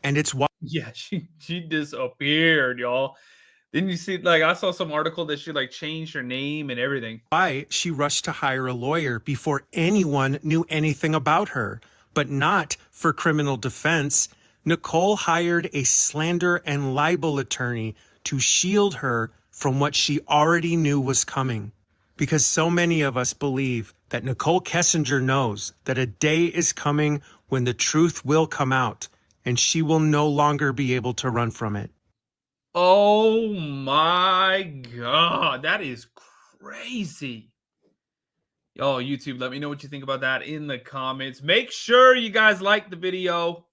[SPEAKER 2] And it's why
[SPEAKER 1] Yeah, she disappeared, y'all. Didn't you see, like, I saw some article that she, like, changed her name and everything.
[SPEAKER 2] she rushed to hire a lawyer before anyone knew anything about her, but not for criminal defense. Nichol hired a slander and libel attorney to shield her from what she already knew was coming. Because so many of us believe that Nichol Kessinger knows that a day is coming when the truth will come out, and she will no longer be able to run from it.
[SPEAKER 1] Oh my God, that is crazy. Yo, YouTube, let me know what you think about that in the comments. Make sure you guys like the video.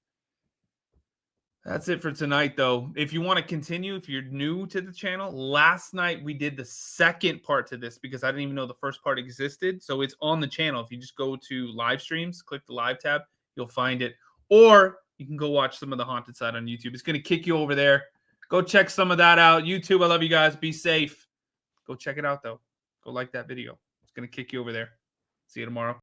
[SPEAKER 1] That's it for tonight, though. If you want to continue, if you're new to the channel, last night we did the second part to this because I didn't even know the first part existed. So it's on the channel. If you just go to live streams, click the live tab, you'll find it. Or you can go watch some of the haunted side on YouTube. It's going to kick you over there. Go check some of that out. YouTube, I love you guys. Be safe. Go check it out, though. Go like that video. It's going to kick you over there. See you tomorrow.